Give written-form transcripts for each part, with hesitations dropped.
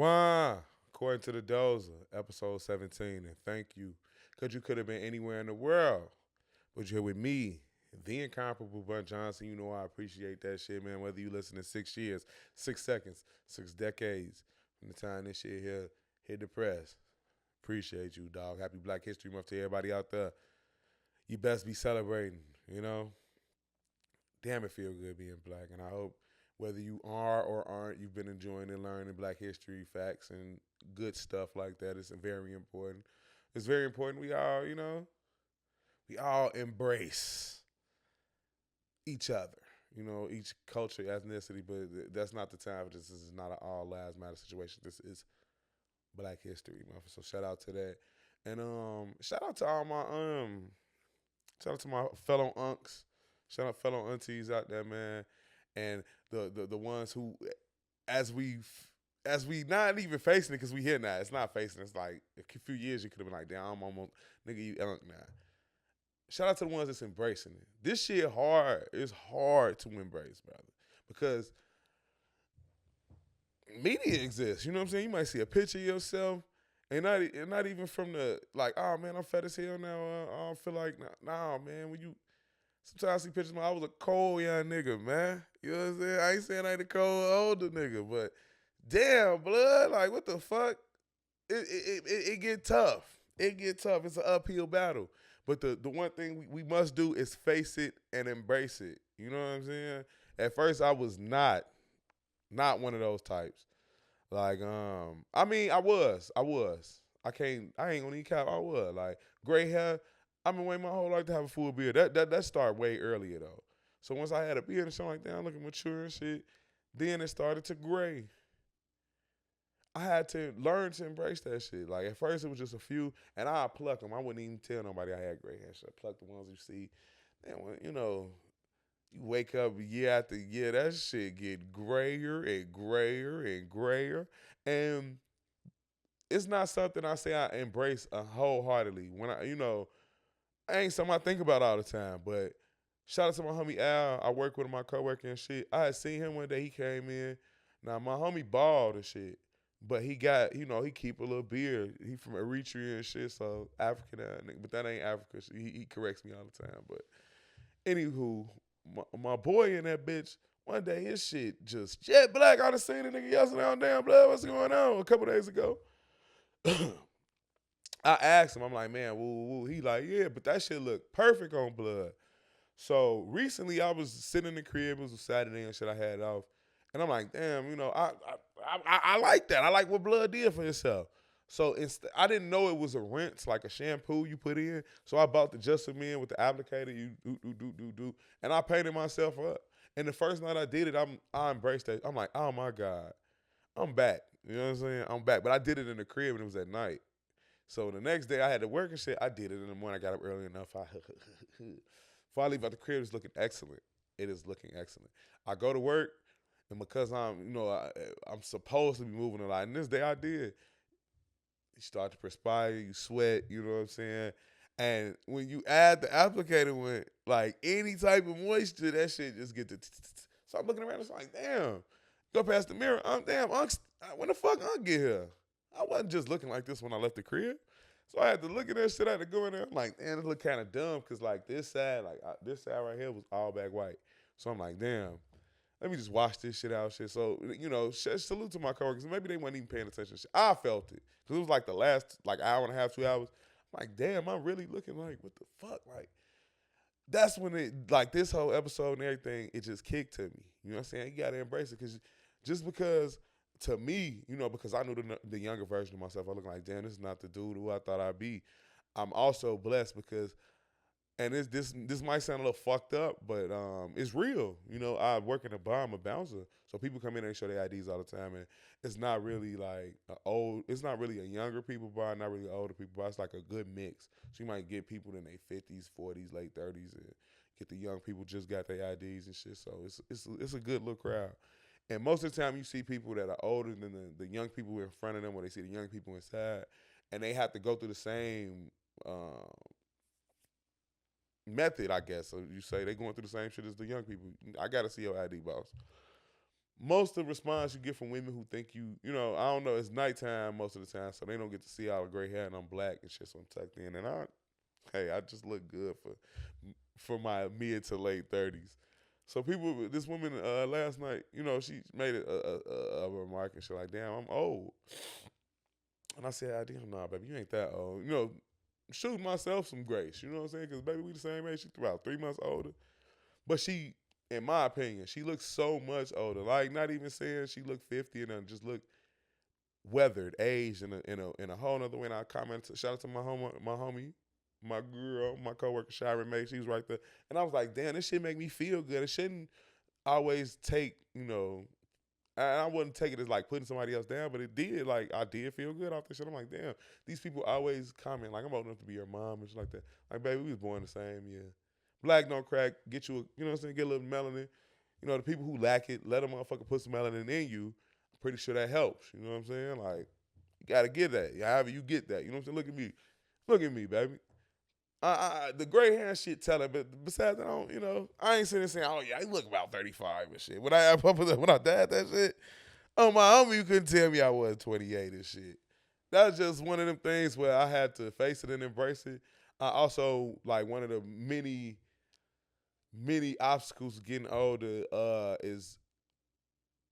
One, according to the Doza, episode 17, and thank you, because you could have been anywhere in the world, but you're with me, the incomparable Bun Johnson. You know I appreciate that shit, man. Whether you listen to 6 years, 6 seconds, 6 decades from the time this shit here hit the press. Appreciate you, dog. Happy Black History Month to everybody out there. You best be celebrating, you know? Damn, it feel good being black, and I hope whether you are or aren't, you've been enjoying and learning Black history facts and good stuff like that. It's very important. It's very important we all, we all embrace each other. Each culture, ethnicity, but that's not the time. This is not an all lives matter situation. This is Black History Month. So shout out to that, and shout out to all my shout out to my fellow unks, shout out fellow aunties out there, man, and the ones who, as we not even facing it because we here now. It's not facing. It's like a few years you could have been like, damn, I'm almost nigga, you unk now. Shout out to the ones that's embracing it. This shit hard. It's hard to embrace, brother, because media exists. You know what I'm saying? You might see a picture of yourself, and not even from the like, oh man, I'm fat as hell now. I don't feel like nah, man. When you sometimes I see pictures of I was a cold young nigga, man. You know what I'm saying? I ain't saying I ain't a cold older nigga, but damn, blood, like what the fuck? It get tough. It get tough. It's an uphill battle. But the one thing we must do is face it and embrace it. You know what I'm saying? At first I was not one of those types. Like, I mean, I was. I ain't gonna even cap. I was like gray hair. I've been waiting my whole life to have a full beard. That started way earlier though. So once I had a beard and something like that, I'm looking mature and shit. Then it started to gray. I had to learn to embrace that shit. Like at first it was just a few, and I pluck them. I wouldn't even tell nobody I had gray hair. So I pluck the ones you see. And when, you wake up year after year, that shit get grayer and grayer and grayer. And it's not something I say I embrace wholeheartedly. When I ain't something I think about all the time. But shout out to my homie Al. I work with him, my coworker and shit. I had seen him one day. He came in. Now my homie bald and shit. But he got, he keep a little beard. He from Eritrea and shit, so African, but that ain't Africa. He corrects me all the time. But anywho, my boy in that bitch, one day his shit just jet black. I done seen a nigga yesterday on damn blood. What's going on? A couple days ago. I asked him, I'm like, man, woo, woo, woo. He like, yeah, but that shit look perfect on blood. So recently I was sitting in the crib. It was a Saturday and shit. I had off. And I'm like, damn, I like that. I like what blood did for himself. So I didn't know it was a rinse, like a shampoo you put in. So I bought the Just a Man with the applicator. You do. And I painted myself up. And the first night I did it, I embraced that. I'm like, oh my God, I'm back. You know what I'm saying? I'm back. But I did it in the crib and it was at night. So the next day I had to work and shit. I did it in the morning. I got up early enough. Before I leave out the crib, it's looking excellent. It is looking excellent. I go to work, and because I'm supposed to be moving a lot, and this day I did. You start to perspire, you sweat, you know what I'm saying? And when you add the applicator with like any type of moisture, that shit just get to. So I'm looking around, it's like, damn. Go past the mirror, damn, when the fuck Unc get here? I wasn't just looking like this when I left the crib. So I had to look at that shit. I had to go in there. I'm like, damn, it look kind of dumb because like this side right here was all back white. So I'm like, damn, let me just wash this shit out, shit. So salute to my coworkers. Maybe they weren't even paying attention. Shit. I felt it because it was like the last like hour and a half, 2 hours. I'm like, damn, I'm really looking like what the fuck, like. That's when it like this whole episode and everything, it just kicked to me. You know what I'm saying? You gotta embrace it because just because to me, because I knew the younger version of myself, I look like, damn, this is not the dude who I thought I'd be. I'm also blessed because, and this might sound a little fucked up, but it's real. I work in a bar, I'm a bouncer, so people come in and show their IDs all the time, and it's not really like it's not really a younger people bar, not really older people bar. It's like a good mix. So you might get people in their 50s, 40s, late 30s, and get the young people just got their IDs and shit. So it's a good little crowd. And most of the time, you see people that are older than the young people in front of them, or they see the young people inside, and they have to go through the same method, I guess. So you say they going through the same shit as the young people. I got to see your ID, boss. most of the response you get from women who think you know, I don't know, it's nighttime most of the time, so they don't get to see all the gray hair and I'm black and shit, so I'm tucked in. And hey, I just look good for my mid to late 30s. So this woman last night, you know, she made a remark and she like, damn, I'm old. And I said, damn, nah, baby, you ain't that old. You know, shoot myself some grace. You know what I'm saying? Because baby, we the same age. She about 3 months older, but she, in my opinion, she looks so much older. Like, not even saying she looked 50 and then just look weathered, aged in a whole nother way. And I commented, shout out to my homie, my girl, my coworker Shira May. She was right there, and I was like, damn, this shit make me feel good. It shouldn't always take, you know. I wouldn't take it as like putting somebody else down, but it did. Like, I did feel good off this shit. I'm like, damn, these people always comment like, I'm old enough to be your mom and shit like that. Like, baby, we was born the same year. Black don't crack. Get you, you know what I'm saying? Get a little melanin. You know, the people who lack it, let a motherfucker put some melanin in you. I'm pretty sure that helps. You know what I'm saying? Like, you gotta get that. However you get that. You know what I'm saying? Look at me, baby. The gray hair shit tell it, but besides that, I don't, you know, I ain't sitting there saying, oh yeah, I look about 35 and shit. When I did that shit, oh my homie, you couldn't tell me I was 28 and shit. That was just one of them things where I had to face it and embrace it. I also, like, one of the many obstacles getting older is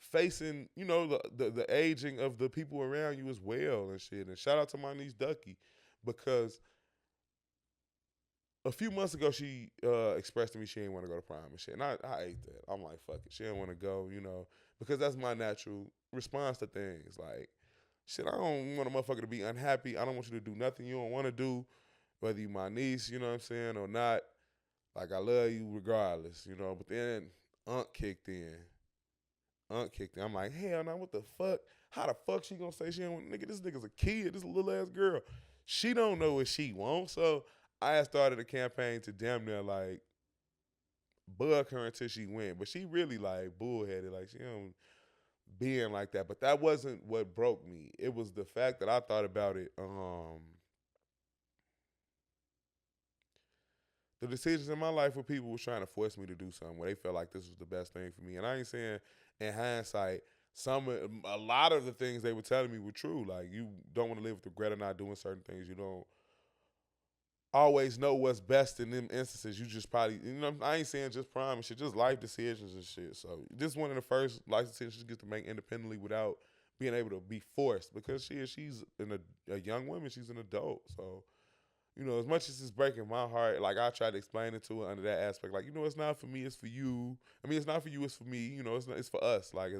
facing, you know, the aging of the people around you as well and shit. And shout out to my niece Ducky, because a few months ago she expressed to me she didn't want to go to prom and shit. And I ate that. I'm like, fuck it. She didn't want to go, you know, because that's my natural response to things. Like, shit, I don't want a motherfucker to be unhappy. I don't want you to do nothing you don't want to do, whether you my niece, you know what I'm saying, or not. Like, I love you regardless, you know. But then Unc kicked in. I'm like, hell no, what the fuck? How the fuck she gonna say she don't want, nigga, this nigga's a kid. This little ass girl. She don't know what she wants. So I had started a campaign to damn near, like, bug her until she went. But she really, like, bullheaded. Like, she don't being like that. But that wasn't what broke me. It was the fact that I thought about it. The decisions in my life where people was trying to force me to do something where they felt like this was the best thing for me. And I ain't saying in hindsight, a lot of the things they were telling me were true. Like, you don't want to live with regret of not doing certain things. You don't always know what's best in them instances. You just probably, you know, I ain't saying just prom and shit, just life decisions and shit. So this is one of the first life decisions she gets to make independently without being able to be forced, because she's a young woman, she's an adult. So, you know, as much as it's breaking my heart, like, I try to explain it to her under that aspect. Like, you know, it's not for me, it's for you. I mean, it's not for you, it's for me. You know, it's for us. Like,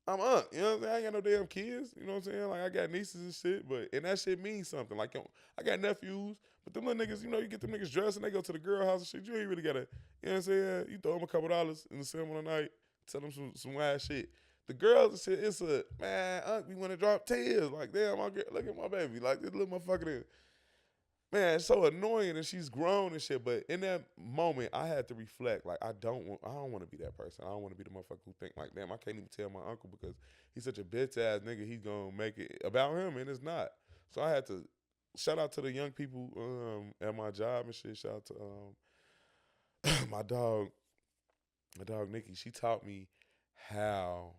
I'm Aunt, you know what I'm saying? I ain't got no damn kids, you know what I'm saying? Like, I got nieces and shit, and that shit means something. Like, I got nephews, but them little niggas, you know, you get them niggas dressed and they go to the girl house and shit, you ain't really gotta, you know what I'm saying? You throw them $2 in the cinema tonight, tell them some wild shit. The girls and shit, it's man, Aunt, we want to drop tears. Like, damn, my girl, look at my baby. Like, this little motherfucker there. Man, it's so annoying, and she's grown and shit. But in that moment, I had to reflect. Like, I don't want to be that person. I don't want to be the motherfucker who think like, damn, I can't even tell my uncle because he's such a bitch ass nigga. He's gonna make it about him, and it's not. So I had to shout out to the young people at my job and shit. Shout out to my dog Nikki. She taught me how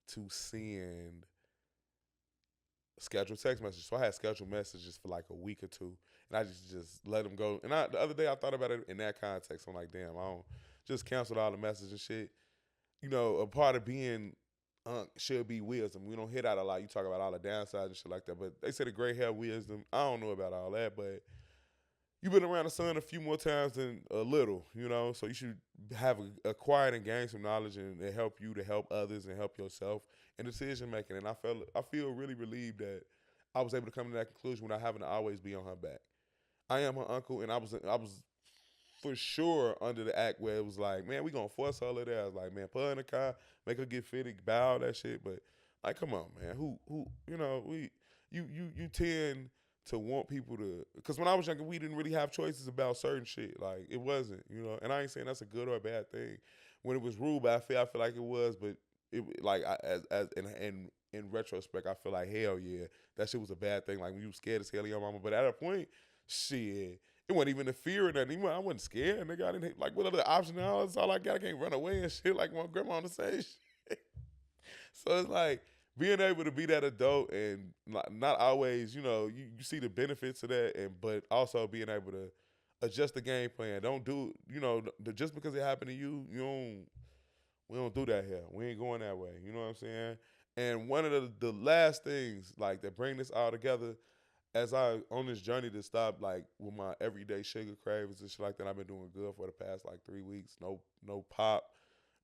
to send scheduled text messages. So I had scheduled messages for like a week or two, and I just let them go. And the other day I thought about it in that context. I'm like, damn, I don't just canceled all the messages and shit. You know, a part of being should be wisdom. We don't hit out a lot. You talk about all the downsides and shit like that, but they say the gray hair wisdom. I don't know about all that, but you've been around the sun a few more times than a little, you know, so you should have acquired and gained some knowledge and help you to help others and help yourself in decision making. And I feel really relieved that I was able to come to that conclusion without having to always be on her back. I am her uncle, and I was for sure under the act where it was like, man, we gonna force all of that. I was like, man, put her in the car, make her get fitted, bow that shit. But like, come on, man, who you know, you tend to want people to, because when I was younger, we didn't really have choices about certain shit. Like, it wasn't, you know, and I ain't saying that's a good or a bad thing. When it was ruled, but I feel like it was, but it like in retrospect, I feel like hell yeah, that shit was a bad thing. Like, when you was scared as hell of your mama, but at a point, shit, it wasn't even the fear of that. Even I wasn't scared, nigga. I didn't like what other option now. That's all I got. I can't run away and shit like my grandma on the same shit. So it's like being able to be that adult and not always, you see the benefits of that, and but also being able to adjust the game plan. Don't do, just because it happened to you, we don't do that here. We ain't going that way. You know what I'm saying? And one of the last things like that bring this all together, as I on this journey to stop like with my everyday sugar cravings and shit like that, I've been doing good for the past like 3 weeks. No pop,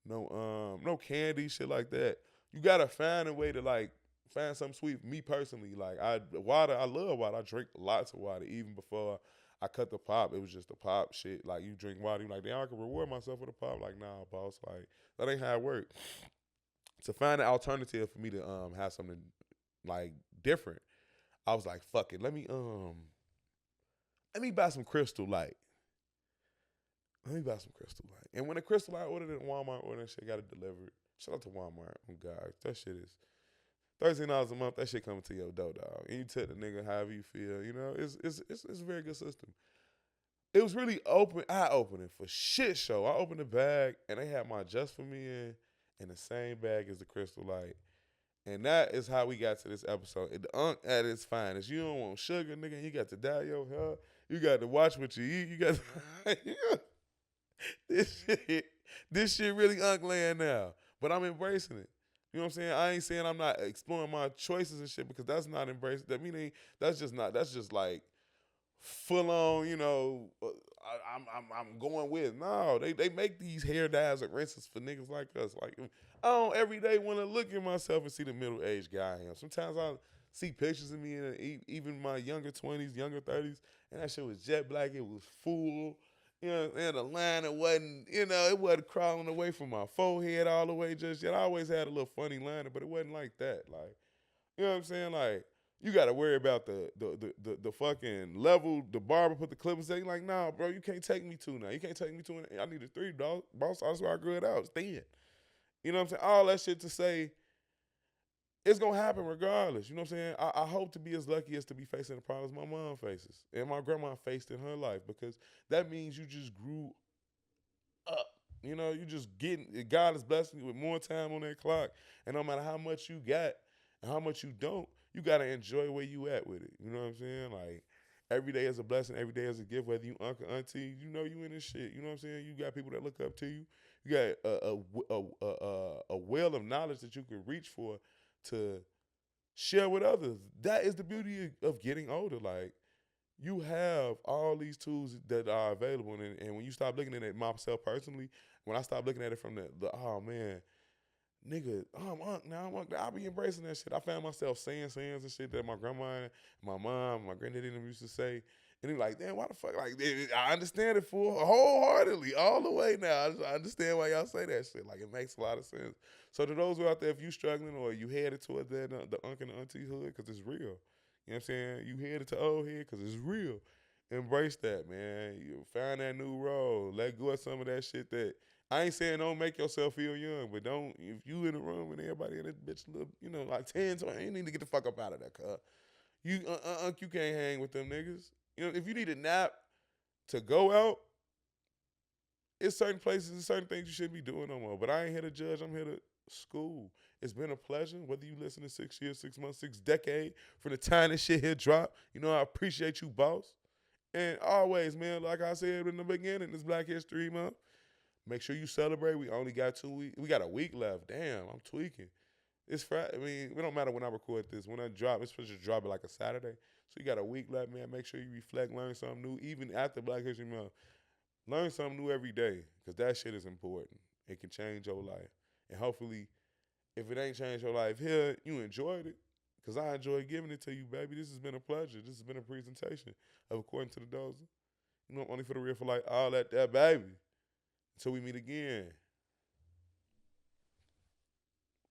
no candy, shit like that. You gotta find a way to like find something sweet. Me personally, like water, I love water. I drink lots of water. Even before I cut the pop, it was just the pop shit. Like you drink water, you like, damn, I can reward myself with a pop. Like, nah, boss, like that ain't how it work. To find an alternative for me to have something like different, I was like, fuck it, let me buy some Crystal Light. Let me buy some Crystal Light. And when the Crystal Light ordered it at Walmart, ordered that shit got it delivered. Shout out to Walmart. Oh God, that shit is $13 a month. That shit coming to your door, dog. And you tell the nigga however you feel. It's a very good system. It was really eye opening for shit show. I opened the bag and they had my Just For Me in the same bag as the Crystal Light. And that is how we got to this episode. The unk at its finest. You don't want sugar, nigga. You got to dye your hair. You got to watch what you eat. You got to this shit really unk land now. But I'm embracing it. You know what I'm saying? I ain't saying I'm not exploring my choices and shit, because that's not embracing. That's just like full on, I'm going with. No, they make these hair dyes and rinses for niggas like us. Like, I don't every day want to look at myself and see the middle-aged guy I am. Sometimes I see pictures of me in even my younger 20s, younger 30s, and that shit was jet black. It was full. And the line, it wasn't crawling away from my forehead all the way just yet. I always had a little funny line, but it wasn't like that. Like, you know what I'm saying? Like, you got to worry about the fucking level. The barber put the clippers in. Like, nah, bro, you can't take me two now. You can't take me two. I need a three, dog. Boss, that's why I grew it out. It's thin. You know what I'm saying? All that shit to say, it's going to happen regardless. You know what I'm saying? I hope to be as lucky as to be facing the problems my mom faces and my grandma faced in her life, because that means you just grew up. You just getting, God is blessing you with more time on that clock. And no matter how much you got and how much you don't, you got to enjoy where you at with it. You know what I'm saying? Like, every day is a blessing. Every day is a gift. Whether you uncle, auntie, you in this shit. You know what I'm saying? You got people that look up to you. You got a well of knowledge that you can reach for to share with others. That is the beauty of getting older. Like, you have all these tools that are available, and when you stop looking at it myself personally, when I stop looking at it from the oh man, nigga, I'm unk now, I'll be embracing that shit. I found myself saying sayings and shit that my grandma, and my mom, my granddaddy and them used to say. And he like, damn, why the fuck? Like, I understand it full wholeheartedly, all the way now. I understand why y'all say that shit. Like, it makes a lot of sense. So to those who out there, if you struggling or you headed towards that the uncle and the auntie hood, because it's real. You know what I'm saying? You headed to old head because it's real. Embrace that, man. You find that new role. Let go of some of that shit that I ain't saying don't make yourself feel young, but don't, if you in the room and everybody in that bitch look, like 10, 20, you need to get the fuck up out of that car. You can't hang with them niggas. If you need a nap to go out, it's certain places and certain things you shouldn't be doing no more. But I ain't here to judge. I'm here to school. It's been a pleasure. Whether you listen to 6 years, 6 months, 6 decades, from the time this shit here drop, I appreciate you, boss. And always, man, like I said in the beginning, this Black History Month, make sure you celebrate. We only got 2 weeks. We got a week left. Damn, I'm tweaking. It's Friday. I mean, it don't matter when I record this. When I drop, it's supposed to drop it like a Saturday. So you got a week left, man. Make sure you reflect, learn something new. Even after Black History Month, learn something new every day, because that shit is important. It can change your life. And hopefully, if it ain't changed your life here, you enjoyed it, because I enjoyed giving it to you, baby. This has been a pleasure. This has been a presentation of According to the Doza. Only for the real, for like all that, baby. Until we meet again.